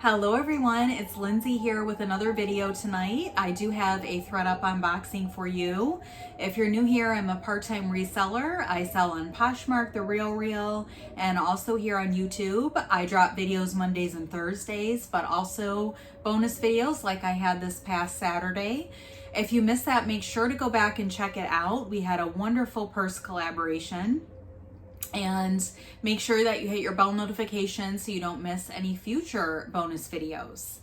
Hello everyone, it's Lindsay here with another video tonight. I do have a Thredup unboxing for you. If you're new here, I'm a part-time reseller. I sell on Poshmark, The Real, and also here on YouTube. I drop videos Mondays and Thursdays, but also bonus videos like I had this past Saturday. If you missed that, make sure to go back and check it out. We had a wonderful purse collaboration. And make sure that you hit your bell notification so you don't miss any future bonus videos.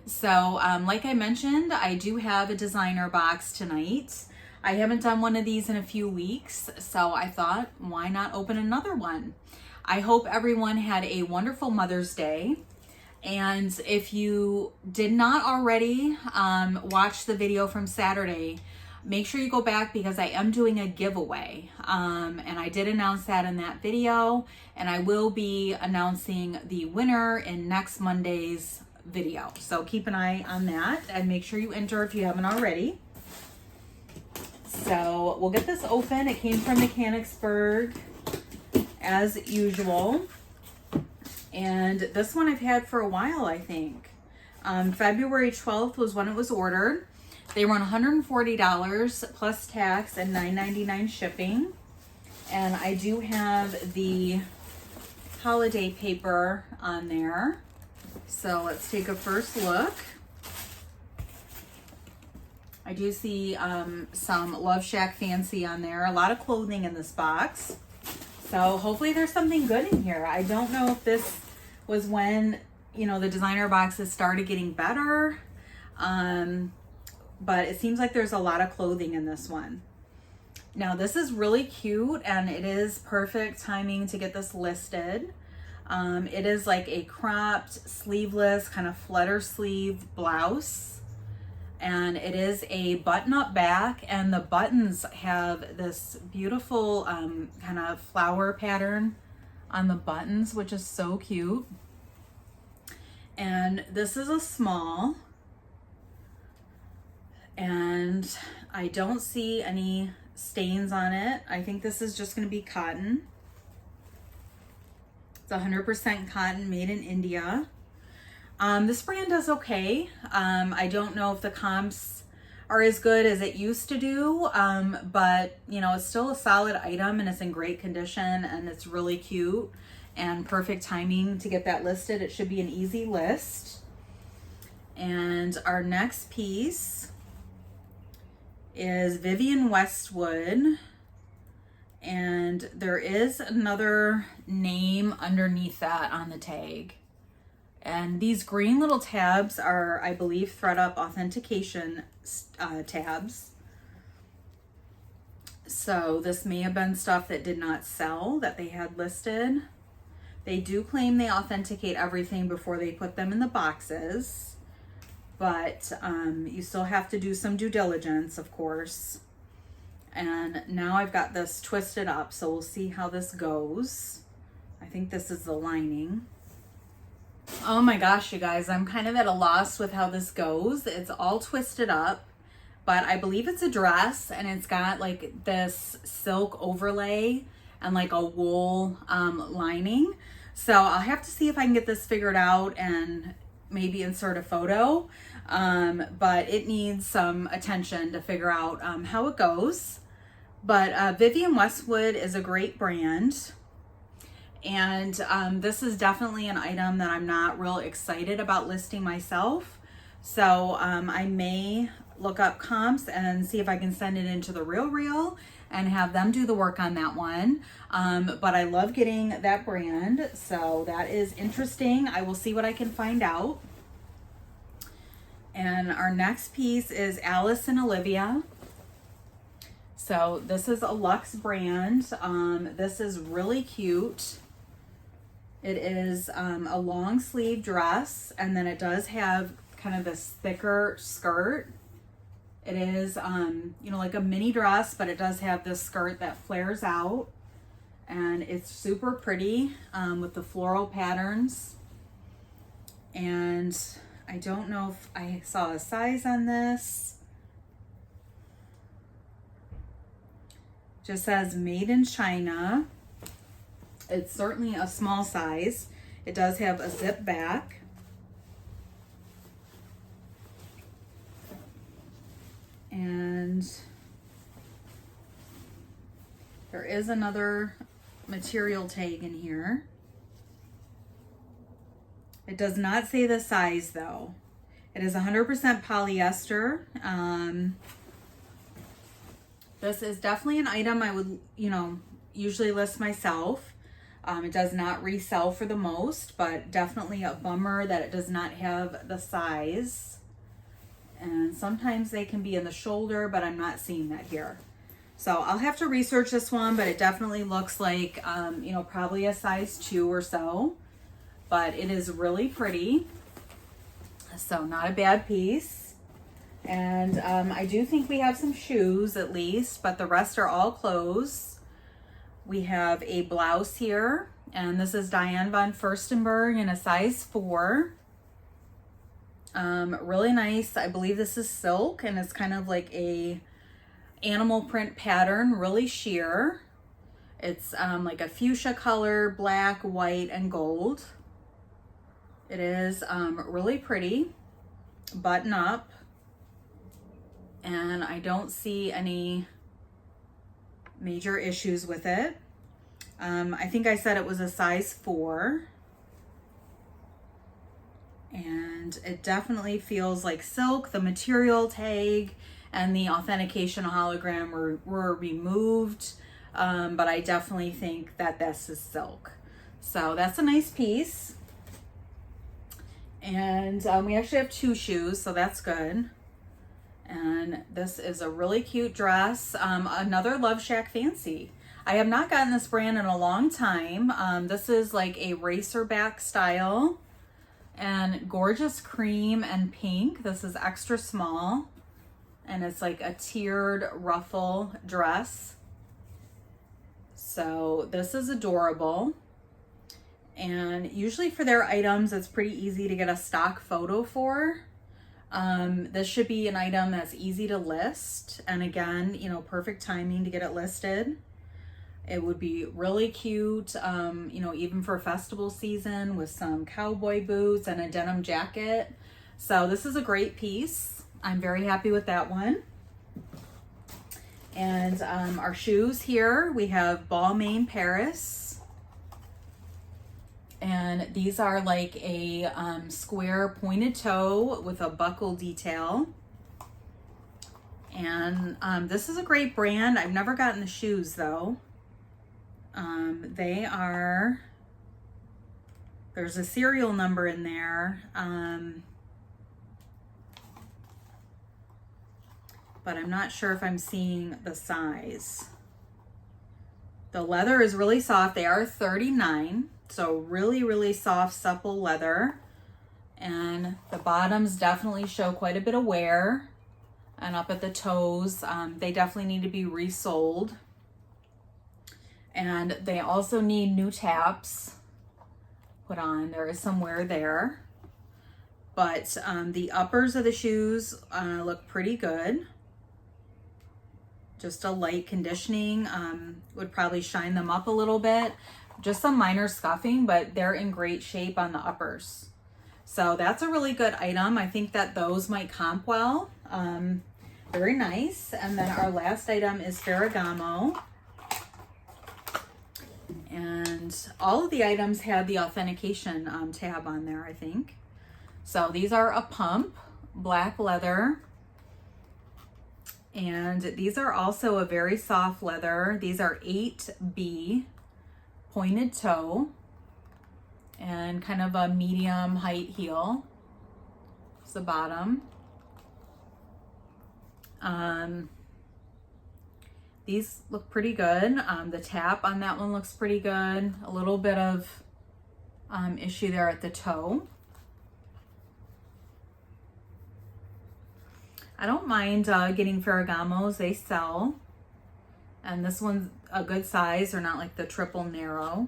So like I mentioned, I do have a designer box tonight. I haven't done one of these in a few weeks, so I thought, why not open another one? I hope everyone had a wonderful Mother's Day. And if you did not already watch the video from Saturday, make sure you go back because I am doing a giveaway. And I did announce that in that video, and I will be announcing the winner in next Monday's video. So keep an eye on that and make sure you enter if you haven't already. So we'll get this open. It came from Mechanicsburg as usual. And this one I've had for a while, I think. February 12th was when it was ordered. They run $140 plus tax and $9.99 shipping. And I do have the holiday paper on there. So let's take a first look. I do see some LoveShackFancy on there. A lot of clothing in this box. So hopefully there's something good in here. I don't know if this was when, you know, the designer boxes started getting better. But it seems like there's a lot of clothing in this one. Now this is really cute and it is perfect timing to get this listed. It is like a cropped, sleeveless, kind of flutter sleeve blouse. And it is a button-up back, and the buttons have this beautiful kind of flower pattern on the buttons, which is so cute. And this is a small. And I don't see any stains on it. I think this is just going to be cotton. It's 100% cotton, made in India. This brand does okay. I don't know if the comps are as good as it used to do, but you know, it's still a solid item and it's in great condition and it's really cute and perfect timing to get that listed. It should be an easy list. And our next piece is Vivienne Westwood, and there is another name underneath that on the tag. And these green little tabs are, I believe, Thredup authentication tabs. So this may have been stuff that did not sell that they had listed. They do claim they authenticate everything before they put them in the boxes. But you still have to do some due diligence, of course. And now I've got this twisted up, so we'll see how this goes. I think this is the lining. Oh my gosh, you guys, I'm kind of at a loss with how this goes. It's all twisted up, but I believe it's a dress, and it's got like this silk overlay and like a wool lining. So I'll have to see if I can get this figured out and maybe insert a photo, but it needs some attention to figure out how it goes. But Vivienne Westwood is a great brand, and this is definitely an item that I'm not real excited about listing myself. So I may look up comps and see if I can send it into the Real and have them do the work on that one. But I love getting that brand, so that is interesting. I will see what I can find out. And our next piece is Alice and Olivia. So this is a luxe brand. This is really cute. It is a long sleeve dress, and then it does have kind of this thicker skirt. It is, you know, like a mini dress, but it does have this skirt that flares out, and it's super pretty with the floral patterns. And I don't know if I saw a size on this. Just says made in China. It's certainly a small size. It does have a zip back. There is another material tag in here. It does not say the size though. It is 100% polyester. This is definitely an item I would, you know, usually list myself. It does not resell for the most, but definitely a bummer that it does not have the size. And sometimes they can be in the shoulder, but I'm not seeing that here. So I'll have to research this one, but it definitely looks like, you know, probably a size 2 or so. But it is really pretty. So not a bad piece. And I do think we have some shoes at least, but the rest are all clothes. We have a blouse here, and this is Diane von Furstenberg in a size 4. Really nice. I believe this is silk, and it's kind of like a animal print pattern, really sheer. It's like a fuchsia color, black, white, and gold. It is really pretty, button up, and I don't see any major issues with it. I think I said it was a size 4. And it definitely feels like silk. The material tag and the authentication hologram were removed, but I definitely think that this is silk. So that's a nice piece. And we actually have 2 shoes, so that's good. And this is a really cute dress. Another LoveShackFancy. I have not gotten this brand in a long time. This is like a racer back style. And gorgeous cream and pink. This is extra small, and it's like a tiered ruffle dress. So this is adorable. And usually for their items, it's pretty easy to get a stock photo for. This should be an item that's easy to list, and again, you know, perfect timing to get it listed. It would be really cute, you know, even for festival season with some cowboy boots and a denim jacket. So this is a great piece. I'm very happy with that one. And our shoes here, we have Balmain Paris. And these are like a square pointed toe with a buckle detail. And this is a great brand. I've never gotten the shoes though. They are, there's a serial number in there, but I'm not sure if I'm seeing the size. The leather is really soft. They are 39, so really, really soft, supple leather. And the bottoms definitely show quite a bit of wear. And up at the toes, they definitely need to be resoled. And they also need new taps put on. There is some wear there. But the uppers of the shoes look pretty good. Just a light conditioning would probably shine them up a little bit. Just some minor scuffing, but they're in great shape on the uppers. So that's a really good item. I think that those might comp well. Very nice. And then our last item is Ferragamo. And all of the items had the authentication tab on there, I think. So these are a pump, black leather. And these are also a very soft leather. These are 8B, pointed toe, and kind of a medium height heel. It's the bottom. These look pretty good. The tap on that one looks pretty good. A little bit of issue there at the toe. I don't mind getting Ferragamos. They sell. And this one's a good size. They're not like the triple narrow.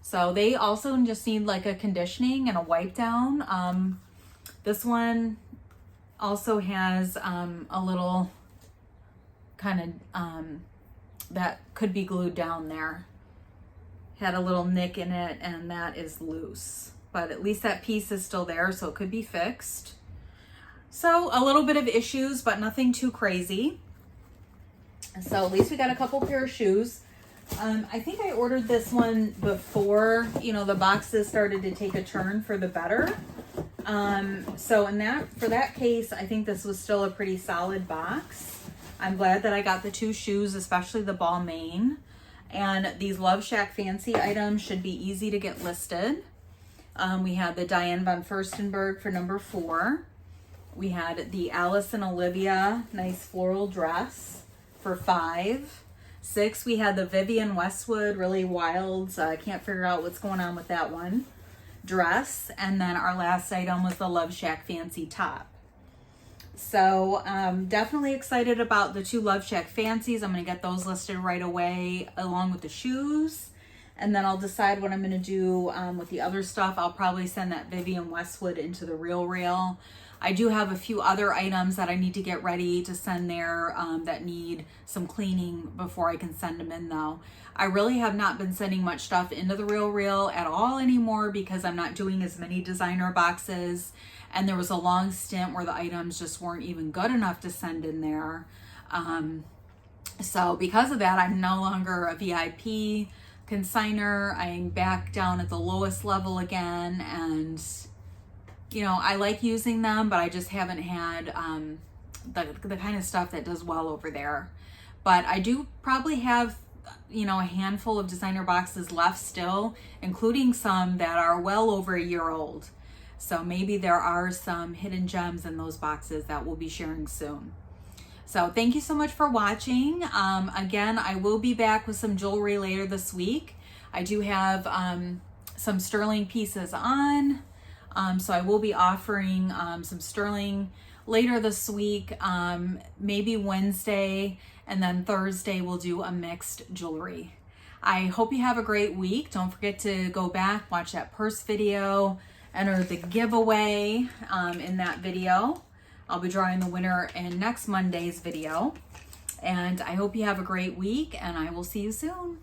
So they also just need like a conditioning and a wipe down. This one also has a little kind of that could be glued down there. Had a little nick in it, and that is loose, but at least that piece is still there, so it could be fixed. So a little bit of issues, but nothing too crazy. So at least we got a couple pair of shoes. I think I ordered this one before, you know, the boxes started to take a turn for the better. So for that case, I think this was still a pretty solid box. I'm glad that I got the 2 shoes, especially the Balmain. And these LoveShackFancy items should be easy to get listed. We had the Diane von Furstenberg for number 4. We had the Alice and Olivia nice floral dress for 5. 6, we had the Vivienne Westwood, really wild. I can't figure out what's going on with that one. Dress. And then our last item was the LoveShackFancy top. So definitely excited about the 2 LoveShackFancies. I'm going to get those listed right away along with the shoes. And then I'll decide what I'm going to do with the other stuff. I'll probably send that Vivienne Westwood into the RealReal. I do have a few other items that I need to get ready to send there that need some cleaning before I can send them in though. I really have not been sending much stuff into the RealReal at all anymore because I'm not doing as many designer boxes. And there was a long stint where the items just weren't even good enough to send in there. So because of that, I'm no longer a VIP consigner. I'm back down at the lowest level again, and you know, I like using them, but I just haven't had the kind of stuff that does well over there. But I do probably have, you know, a handful of designer boxes left still, including some that are well over a year old. So maybe there are some hidden gems in those boxes that we'll be sharing soon. So thank you so much for watching. Again, I will be back with some jewelry later this week. I do have some sterling pieces on. So I will be offering some sterling later this week, maybe Wednesday, and then Thursday we'll do a mixed jewelry. I hope you have a great week. Don't forget to go back, watch that purse video, enter the giveaway in that video. I'll be drawing the winner in next Monday's video. And I hope you have a great week, and I will see you soon.